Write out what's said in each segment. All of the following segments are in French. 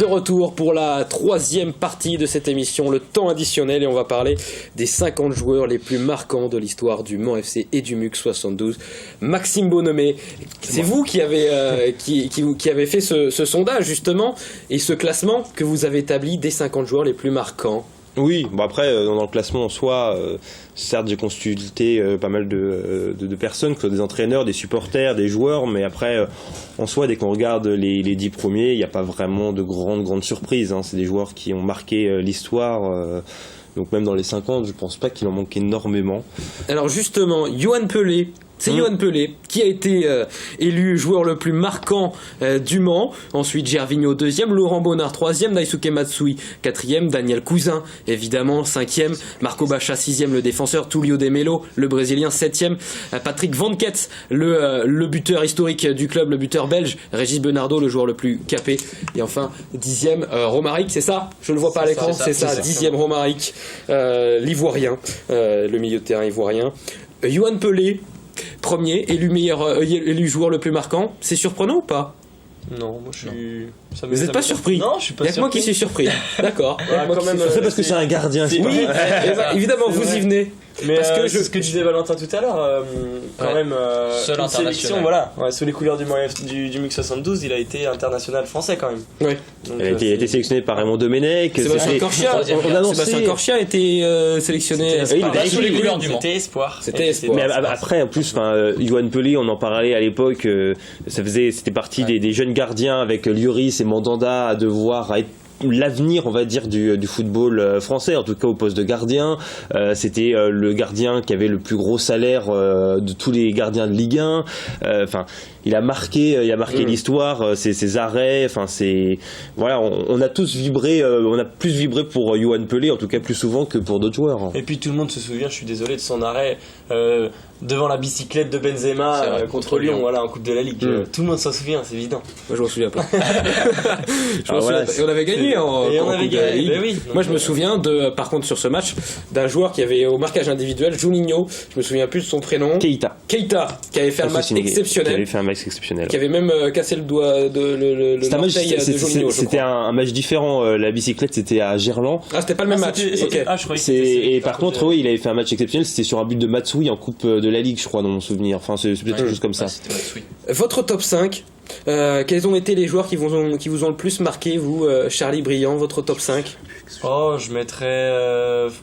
de retour pour la troisième partie de cette émission, le temps additionnel, et on va parler des 50 joueurs les plus marquants de l'histoire du Mans FC et du MUC 72. Maxime Bonhomé, c'est vous qui avez, qui avez fait ce sondage justement, et ce classement que vous avez établi des 50 joueurs les plus marquants. Oui, bon après dans le classement en soi, certes j'ai consulté pas mal de personnes, que ce soit des entraîneurs, des supporters, des joueurs, mais après en soi dès qu'on regarde les 10 premiers, il n'y a pas vraiment de grandes surprises, hein. C'est des joueurs qui ont marqué l'histoire, donc même dans les 50, je pense pas qu'il en manque énormément. Alors justement, Yoann Pelé. C'est Yoann Pelé qui a été élu joueur le plus marquant du Mans. Ensuite, Gervinho 2e, Laurent Bonnard 3e, Daisuke Matsui 4e, Daniel Cousin évidemment 5e, Marco Baccia 6e, le défenseur, Tullio De Melo, le Brésilien 7e, Patrick Van Ket, le buteur historique du club, le buteur belge, Régis Bernardo, le joueur le plus capé, et enfin 10e, Romaric, c'est ça? Je ne le vois pas à l'écran, c'est ça, 10e Romaric, l'Ivoirien, le milieu de terrain ivoirien. Yoann Pelé, premier, élu joueur le plus marquant, c'est surprenant ou pas? Non, moi je suis. Vous n'êtes pas surpris? Non, je suis pas surpris. Il n'y a que moi qui suis surpris. D'accord. Quand même, c'est parce que c'est un gardien. Oui, évidemment, vous y venez. Mais parce que ce que disait Valentin tout à l'heure, quand même, une sélection, voilà, sous les couleurs du MUC 72, il a été international français quand même. Ouais. Donc, il a été sélectionné par Raymond Domenech. Sébastien Corchia a été sélectionné sous les couleurs du Mans. C'était espoir. Mais après, en plus, Yoann Pelé, on en parlait à l'époque, c'était partie des jeunes gardiens avec Lloris et Mandanda à devoir être l'avenir, on va dire, du football français, en tout cas au poste de gardien. C'était le gardien qui avait le plus gros salaire de tous les gardiens de Ligue 1. Enfin, il a marqué l'histoire, ses arrêts. Enfin, voilà, on a tous vibré, on a plus vibré pour Yoann Pelé, en tout cas plus souvent que pour d'autres joueurs. Et puis tout le monde se souvient, je suis désolé, de son arrêt devant la bicyclette de Benzema contre Lyon, voilà, en Coupe de la Ligue. Tout le monde s'en souvient, c'est évident. Moi, je m'en souviens pas. Et on avait gagné en Coupe de la Ligue. Oui. Moi, je me souviens par contre, sur ce match, d'un joueur qui avait au marquage individuel, Juninho. Je me souviens plus de son prénom. Keita, qui avait fait un match exceptionnel. Qui avait même cassé le doigt le l'orteil de Juninho. C'était un match différent. La bicyclette, c'était à Gerland. Ah, c'était pas le même match. Okay. Je croyais que et par contre, oui, il avait fait un match exceptionnel. C'était sur un but de Matsui en Coupe de la Ligue, je crois, dans mon souvenir. Enfin, c'est peut-être quelque chose comme ça. Votre top 5, quels ont été les joueurs qui vous ont le plus marqué, vous, Charlie Briand, votre top 5? Oh, je mettrais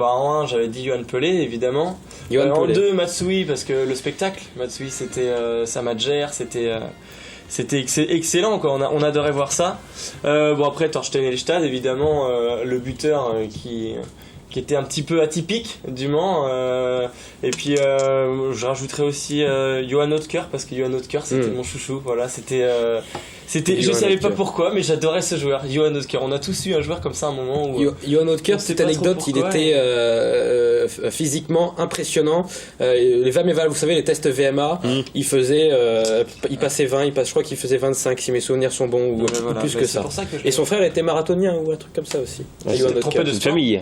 en 1, j'avais dit Yoann Pelé, évidemment. En 2, Matsui, parce que le spectacle, Matsui, c'était Sam Adjer, c'était excellent, quoi. On adorait voir ça. Après, Torsten Elstad, évidemment, le buteur qui était un petit peu atypique du Mans, et puis je rajouterais aussi Johan Oetker, parce que Johan Oetker c'était mon chouchou, voilà, je savais pas pourquoi, mais j'adorais ce joueur, Johan Oetker. On a tous eu un joueur comme ça à un moment où Johan Oetker, petite anecdote, il était physiquement impressionnant. Les VMA, vous savez, les tests VMA, il passait 20, je crois qu'il faisait 25 si mes souvenirs sont bons, ou plus que ça. Et son frère était marathonien ou un truc comme ça aussi. Johan Oetker, de famille.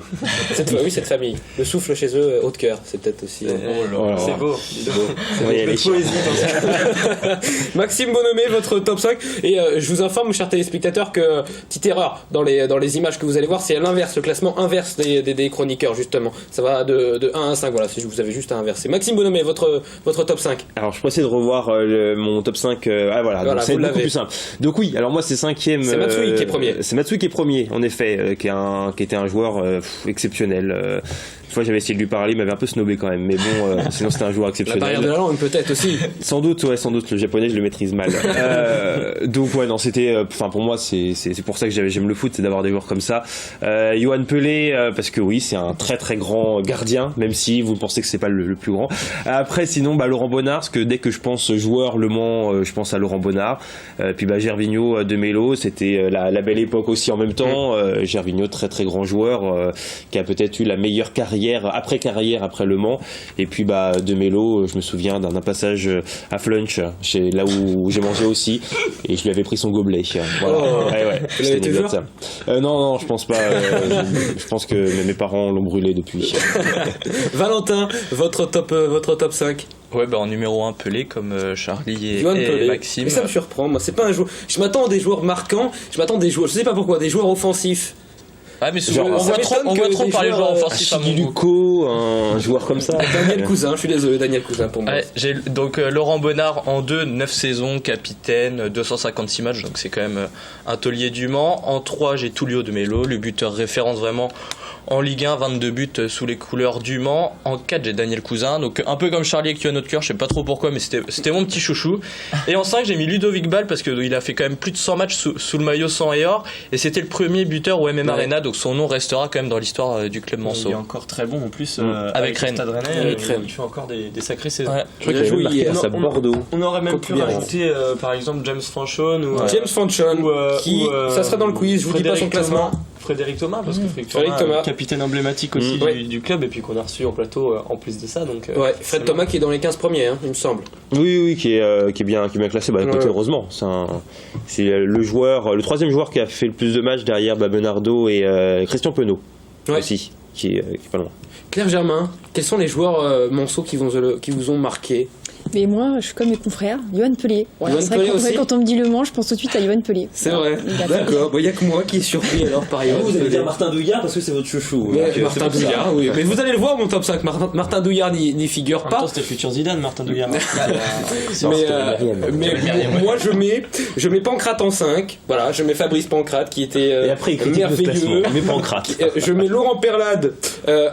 Oui, cette famille. Le souffle chez eux, Oetker, c'est peut-être aussi. C'est beau. Maxime Bonhomé, votre top 5. Et je vous informe, chers téléspectateurs, que petite erreur dans les images que vous allez voir, c'est à l'inverse, le classement inverse des chroniqueurs, justement. Ça va de 1 à 5, voilà, si vous avez juste à inverser. Maxime Bonhomé, votre top 5. Alors, je peux essayer de revoir mon top 5. Donc c'est beaucoup plus simple. Donc oui, alors moi c'est 5e. C'est Matsui qui est premier. C'est Matsui qui est premier, en effet, qui était un joueur exceptionnel. Une fois j'avais essayé de lui parler, il m'avait un peu snobé quand même, mais bon, sinon c'était un joueur exceptionnel. La barrière de la langue peut-être aussi. Sans doute, le japonais je le maîtrise mal. Donc ouais, non, c'était, pour moi c'est pour ça que j'aime le foot, c'est d'avoir des joueurs comme ça. Yoann Pelé, parce que oui, c'est un très très grand gardien, même si vous pensez que c'est pas le plus grand. Après, sinon, Laurent Bonnard, parce que dès que je pense joueur Le Mans, je pense à Laurent Bonnard. Puis Gervinho, De Melo, c'était la belle époque aussi en même temps. Gervinho, très très grand joueur, qui a peut-être eu la meilleure carrière après Le Mans. Et puis de Mélo, je me souviens d'un passage à Flunch, là où j'ai mangé aussi, et je lui avais pris son gobelet. Voilà. Vous l'avez toujours ? Non, je pense pas. Je pense que mes parents l'ont brûlé depuis. Valentin, votre top 5. Ouais, en numéro 1, Pelé, comme Charlie et Maxime. Mais ça me surprend, moi, c'est pas un joueur. Je m'attends à des joueurs marquants, je sais pas pourquoi, des joueurs offensifs. Ah, mais souvent, on voit trop parler de joueurs offensifs à mon goût. Luco, un joueur comme ça. Daniel Cousin, je suis désolé, Daniel Cousin pour moi. Ouais, j'ai donc Laurent Bonnard en 2, 9 saisons, capitaine, 256 matchs, donc c'est quand même un taulier du Mans. En 3, j'ai Tullio de Mello, le buteur référence vraiment en Ligue 1, 22 buts sous les couleurs du Mans. En 4, j'ai Daniel Cousin, donc un peu comme Charlie avec notre cœur, je sais pas trop pourquoi, mais c'était mon petit chouchou. Et en 5, j'ai mis Ludovic Ball parce qu'il a fait quand même plus de 100 matchs sous le maillot sang et or, et c'était le premier buteur au MM Arena, donc son nom restera quand même dans l'histoire du club Manceau. Il est encore très bon en plus avec Rennes. Il fait encore des sacrées saisons. Ouais. Je crois qu'il a joué hier à Bordeaux. On aurait même pu rajouter par exemple James Fanchon James Fanchon, ça sera dans le quiz, je vous dis pas son classement. Frédéric Thomas, parce que Frédéric Thomas, capitaine emblématique aussi du club, et puis qu'on a reçu en plateau en plus de ça. Donc, Fred Thomas qui est dans les 15 premiers, il me semble. Oui, qui est bien classé. Écoutez, heureusement, c'est le troisième joueur qui a fait le plus de matchs derrière Bernardo et Christian Penaud aussi, qui est pas loin. Claire Germain, quels sont les joueurs Monceau qui vous ont marqué? Mais moi, je suis comme mes confrères, Yoann Pelé. Voilà, c'est vrai quand on me dit Le Mans, je pense tout de suite à Yoann Pelé. C'est vrai, d'accord. Il n'y a que moi qui est surpris alors par Yoann. Vous allez dire Martin Douillard parce que c'est votre chouchou. Martin Douillard, oui. Mais vous allez le voir, mon top 5. Martin Douillard n'y figure pas. C'était le futur Zidane, Martin Douillard. Mais moi, je mets Pancrate en 5. Voilà, je mets Fabrice Pancrate qui était et après, il merveilleux. Mais Pancrate. Je mets Laurent Perlade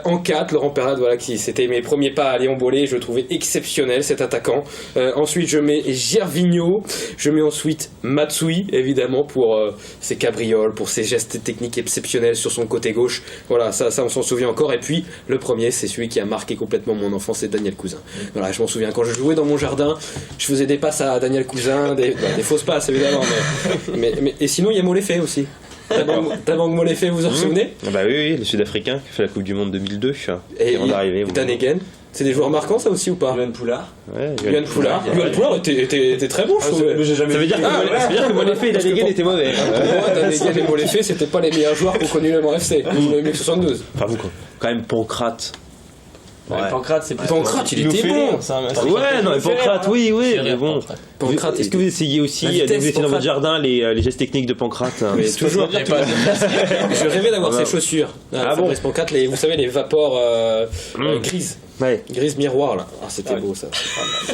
en 4. Laurent Perlade, voilà, c'était mes premiers pas à Léon Bollet. Je le trouvais exceptionnel, cet attaquant. Ensuite je mets Gervinho, je mets ensuite Matsui évidemment pour ses cabrioles, pour ses gestes techniques exceptionnels sur son côté gauche, voilà, ça on s'en souvient encore. Et puis le premier, c'est celui qui a marqué complètement mon enfance, c'est Daniel Cousin. Voilà, je m'en souviens quand je jouais dans mon jardin, je faisais des passes à Daniel Cousin, des fausses passes évidemment, mais et sinon il y a Moléfé aussi. Tabank Moléfé, vous en souvenez? Oui, le Sud-Africain qui a fait la Coupe du Monde 2002 et Tanegen. C'est des joueurs marquants, ça aussi, ou pas? Yoann Poulard. Yoann Poulard était très bon, je trouvais. Ça veut dire que Moléfé et Tanegen étaient mauvais. Pour moi, Tanegen et Moléfé, c'était pas les meilleurs joueurs qu'ont connu le Mans FC. Vous l'avez mis 72. Enfin, vous, quand même, Pancrate. Pancrate, c'est plus. Pancrate, il était bon. Mais Pancrate, oui, mais bon. Pancrate, est-ce que vous essayez aussi, dès que vous étiez dans votre jardin, les gestes techniques de Pancrate? Mais toujours. Je rêvais d'avoir ses chaussures. Fabrice Pancrate, vous savez, les vapors grises. Grise miroir là, c'était beau ça.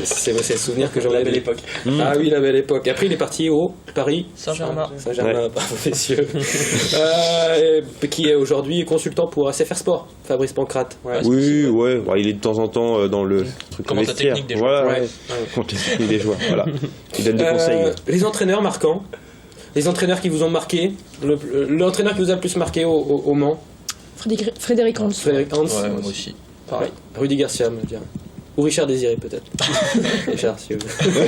C'est le souvenir que j'en ai. La belle époque. Ah oui, la belle époque. Après il est parti au Paris Saint-Germain, bravo messieurs. Qui est aujourd'hui consultant pour SFR Sport, Fabrice Pancrate. Oui, il est de temps en temps dans le truc commentateur technique des joueurs. Commentateur des joueurs, voilà. Il donne des conseils. Les entraîneurs marquants, les entraîneurs qui vous ont marqué, l'entraîneur qui vous a le plus marqué au Mans. Frédéric Hans. Frédéric Hans. Ouais, moi aussi. Pareil. Rudy Garcia, me dire. Ou Richard Désiré, peut-être. Richard, si vous voulez.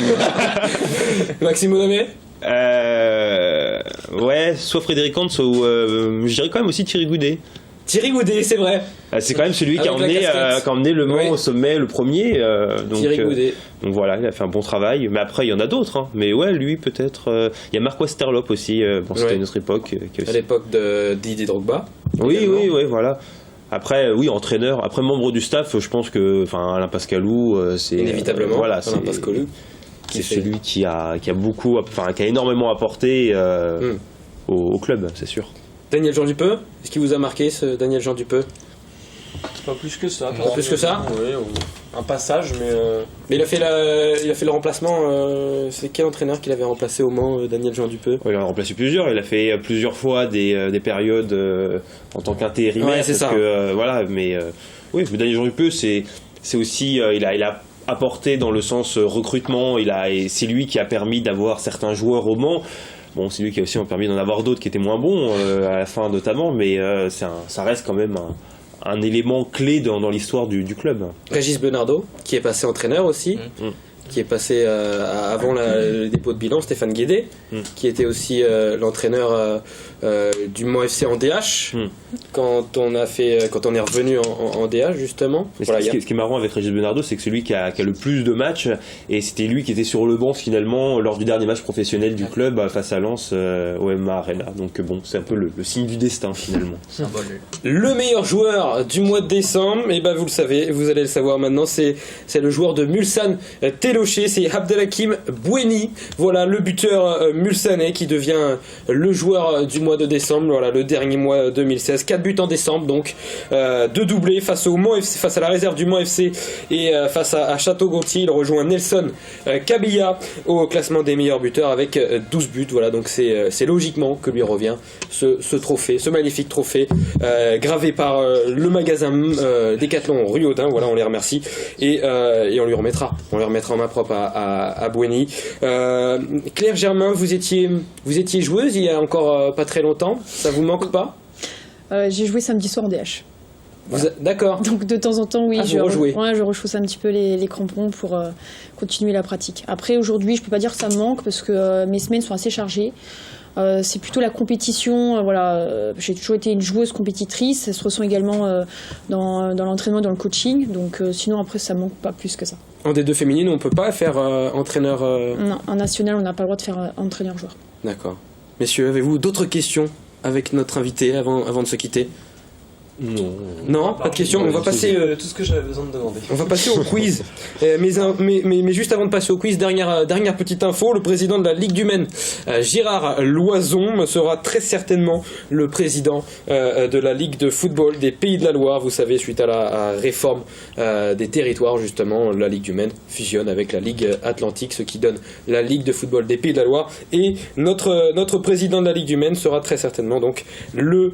Maxime Onomé. Soit Frédéric Hans, soit je dirais quand même aussi Thierry Goudet. Thierry Goudet, c'est vrai. C'est quand même celui qui a emmené Le Mans au sommet, le premier. Thierry Goudet. Donc voilà, il a fait un bon travail. Mais après, il y en a d'autres. Hein. Mais lui, peut-être. Il y a Marc Westerlop aussi. C'était une autre époque. À l'époque de Didier Drogba. Oui, voilà. Après, entraîneur. Après, membre du staff, je pense que Alain Pascalou, c'est. Inévitablement. Alain Pascalou. C'est celui qui a beaucoup, qui a énormément apporté au club, c'est sûr. Daniel Jean Dupeux, est-ce qu'il vous a marqué ce Daniel Jean Dupeux? Pas plus que ça. Pas plus que ça? Oui, un passage, mais. Mais il a fait le remplacement. C'est quel entraîneur qu'il avait remplacé au Mans, Daniel Jean Dupeux? Il en a remplacé plusieurs. Il a fait plusieurs fois des périodes en tant qu'intérimaire. Ouais, c'est ça. Mais Daniel Jean Dupeux, c'est aussi il a apporté dans le sens recrutement. Et c'est lui qui a permis d'avoir certains joueurs au Mans. Bon, c'est lui qui a aussi permis d'en avoir d'autres qui étaient moins bons à la fin notamment, mais ça reste quand même un élément clé dans l'histoire du club. Régis Bernardo, qui est passé entraîneur aussi. qui est passé avant le dépôt de bilan, Stéphane Guédé, qui était aussi l'entraîneur du Mans FC en DH quand on est revenu en DH justement. Voilà, ce qui est marrant avec Régis Bernardo, c'est que c'est lui qui a le plus de matchs, et c'était lui qui était sur le banc finalement lors du dernier match professionnel du club face à Lens au MMA Arena. Donc bon, c'est un peu le signe du destin finalement. Le meilleur joueur du mois de décembre, et vous le savez, vous allez le savoir maintenant, c'est le joueur de Mulsanne Téloché, c'est Abdelhakim Boueni. Voilà, le buteur mulsanais qui devient le joueur du mois de décembre, voilà, le dernier mois 2016. 4 buts en décembre, donc 2 doublés face au Mans FC, face à la réserve du Mans FC et face à Château-Gontier. Il rejoint Nelson Kabila au classement des meilleurs buteurs avec 12 buts. Voilà, donc c'est logiquement que lui revient ce trophée, ce magnifique trophée gravé par le magasin Décathlon rue Audin. Voilà, on les remercie et on lui remettra en main propre à Boueni. Claire Germain, vous étiez joueuse il y a encore pas très longtemps, ça vous manque pas? J'ai joué samedi soir en DH. Voilà. D'accord. Donc de temps en temps, oui, je rechausse un petit peu les crampons pour continuer la pratique. Après, aujourd'hui, je peux pas dire que ça me manque parce que mes semaines sont assez chargées. C'est plutôt la compétition. J'ai toujours été une joueuse compétitrice. Ça se ressent également dans l'entraînement, dans le coaching. Donc sinon, après, ça manque pas plus que ça. En D2 féminine, on peut pas faire entraîneur. Non, en national, on n'a pas le droit de faire entraîneur-joueur. D'accord. Messieurs, avez-vous d'autres questions avec notre invité avant de se quitter? Non, pas de questions. On va passer tout ce que j'avais besoin de demander. On va passer au quiz. Mais juste avant de passer au quiz, dernière petite info, le président de la Ligue du Maine, Gérard Loison, sera très certainement le président de la Ligue de football des Pays de la Loire. Vous savez, suite à la réforme des territoires, justement, la Ligue du Maine fusionne avec la Ligue Atlantique, ce qui donne la Ligue de football des Pays de la Loire. Et notre président de la Ligue du Maine sera très certainement donc le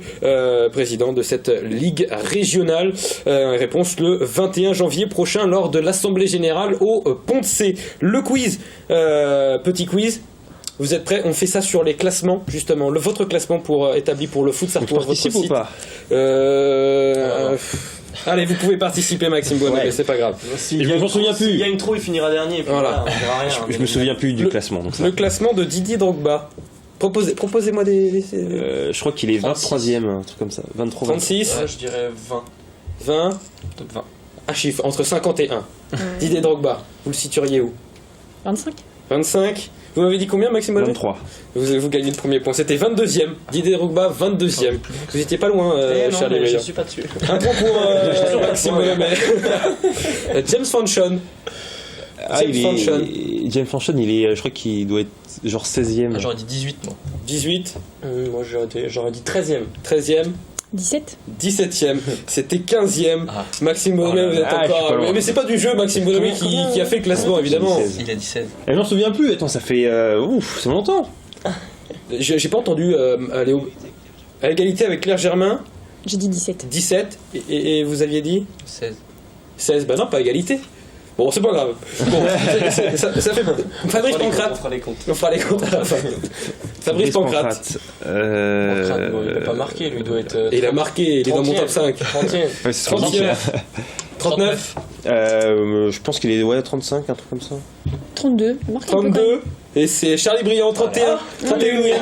président de cette Ligue régionale. Réponse le 21 janvier prochain lors de l'Assemblée Générale au Pont-de-Cé. Le quiz, petit quiz. Vous êtes prêts? On fait ça sur les classements, justement. Votre classement établi pour le foot, ça pour votre site. Ou pas Allez, vous pouvez participer, Maxime Bonnet, mais c'est pas grave. Je me souviens plus. S'il y a une trou, il finira dernier. Et puis voilà. On verra rien. Je me souviens plus du classement. Donc ça. Le classement de Didier Drogba. Proposez-moi des... je crois qu'il est 23ème, un truc comme ça. 23, 36. Je dirais 20. 20. Top 20. Un chiffre, entre 50 et 1. Didier Drogba, vous le situeriez où? 25. 25. Vous m'avez dit combien, Maxime Bonnet? 23. Vous gagnez le premier point. C'était 22e. Didier Drogba, 22e. Vous étiez pas loin, Charlie Briand. Je suis pas dessus. Un point pour Maxime Bonnet. James Fanchon. James Fanchon, je crois qu'il doit être genre 16e. J'aurais dit 18, moi. 18. Moi, j'aurais dit 13e. 13e. 17. 17e, c'était 15e. Maxime Bonhomme, vous êtes encore. Mais c'est pas du jeu, Maxime Bonhomme qui a fait le classement, évidemment. Il a 17. Je m'en souviens plus, attends, ça fait. C'est longtemps. J'ai pas entendu aller à égalité avec Claire Germain. J'ai dit 17. 17, et vous aviez dit 16. 16, bah non, pas égalité. Bon, c'est pas grave. Bon, ça fait. Fabrice Pancrate. On fera les comptes à la fin. Fabrice Pancrate. Il n'a pas marqué, lui, doit être. Et il a marqué, il est dans mon top 5. 30e. 39. Je pense qu'il est 35, un truc comme ça. 32. 32. Et c'est Charlie Briand, 31. 31e.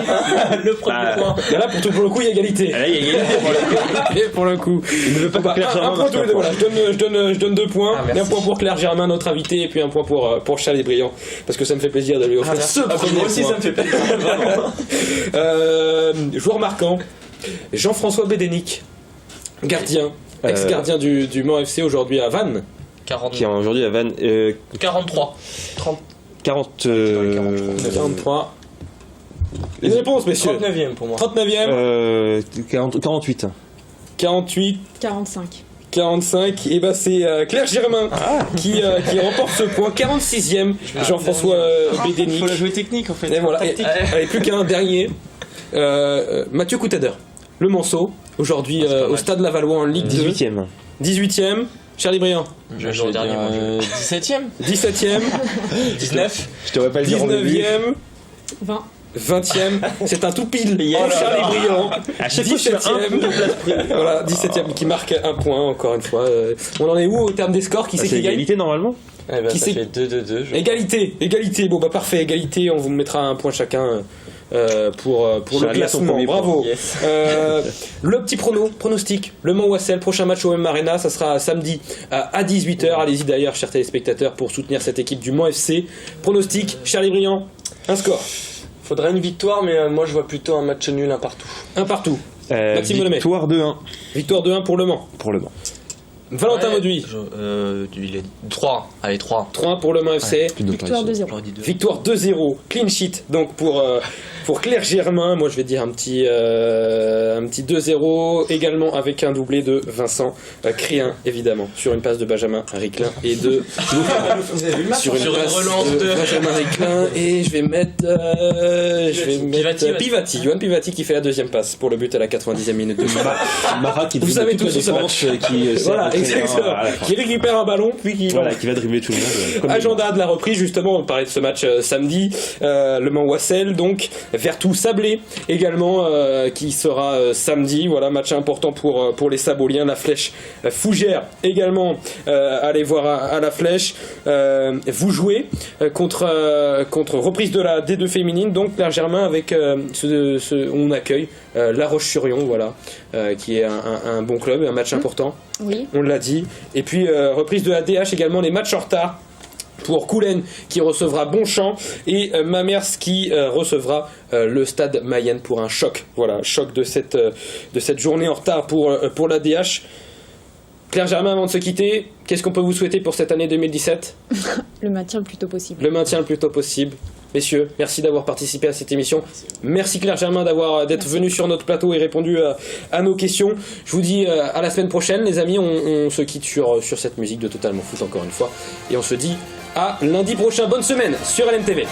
Le premier point. Et là, pour le coup, il y a égalité. Là, il y a égalité pour le coup. Il ne veut pas que Claire Germain marque un point. Voilà, je donne 2 points. Et un point pour Claire Germain, notre invité, et puis un point pour Charlie Briand. Parce que ça me fait plaisir de lui offrir ce premier point. Moi aussi, ça me fait plaisir. Joueur marquant, Jean-François Bédénic, gardien, ex-gardien du Mans FC, aujourd'hui à Vannes. 40. Qui est aujourd'hui à Vannes. 43. 43. Les réponses, messieurs. 39e pour moi. 39e. 48. 48. 45. 45, et bah c'est Claire Germain qui remporte ce point. 46e, Jean-François Bédénic. Faut la jouer technique en fait. Et voilà. Allez, plus qu'un dernier. Mathieu Coutader, le Manceau, aujourd'hui au Stade Lavallois en Ligue 2. 18e. 18e. Charlie Briand. Je vais le dernier, moi. 17e. 17e. 19. Je t'aurais pas le dire en début. 19e. 20. 20e, c'est un tout pile pour Charlie Briand. À chaque fois, 17e, voilà, 17e qui marque un point encore une fois. On en est où au terme des scores? Qui c'est qui gagne? Égalité normalement. Qui ça fait 2-2-2. Égalité. Bon bah parfait, égalité. On vous mettra un point chacun. Pour le classement, bravo. Yes. Le petit pronostic, Le Mans-Wassel, prochain match au MM Arena, ça sera samedi à 18h. Allez-y d'ailleurs, chers téléspectateurs, pour soutenir cette équipe du Mans FC. Pronostic, Charlie Briand, un score. Faudrait une victoire, mais moi je vois plutôt un match nul, un partout. Un partout. Maxime Delemay. Victoire 2-1. Victoire 2-1 pour Le Mans. Pour Le Mans. Valentin Mauduit. Il est 3. Allez, 3. 3 pour Le Mans FC. Victoire 2-0. Victoire 2-0. Clean sheet. Donc pour Claire Germain, moi je vais dire un petit 2-0 également avec un doublé de Vincent Crien évidemment sur une passe de Benjamin Riclin et de sur une relance de Benjamin Riclin et je vais mettre Pivati, Johan Pivati qui fait la deuxième passe pour le but à la 90e minute de Marat qui vous savez tous ce match voilà exactement qui récupère un ballon puis qui va dribbler tout le monde. Agenda de la reprise justement, on parlait de ce match samedi, Le Mans-Wassel donc Vertou Sablé également qui sera samedi, voilà match important pour les Saboliens. La Flèche Fougères également, allez voir à la Flèche. Vous jouez contre reprise de la D2 féminine, donc Claire Germain avec on accueille La Roche-sur-Yon, voilà, qui est un bon club, un match important. Oui. On l'a dit. Et puis reprise de la DH également, les matchs en retard pour Coulennes qui recevra Bonchamp et Mamers qui recevra le Stade Mayenne pour un choc. Voilà, choc de cette journée en retard pour la DH. Claire Germain, avant de se quitter, qu'est-ce qu'on peut vous souhaiter pour cette année 2017 ? Le maintien le plus tôt possible. Le maintien le plus tôt possible. Messieurs, merci d'avoir participé à cette émission. Merci Claire Germain d'être venue sur notre plateau et répondu à nos questions. Je vous dis à la semaine prochaine, les amis. On se quitte sur cette musique de Totalement Foot encore une fois. Et on se dit à lundi prochain. Bonne semaine sur LMTV.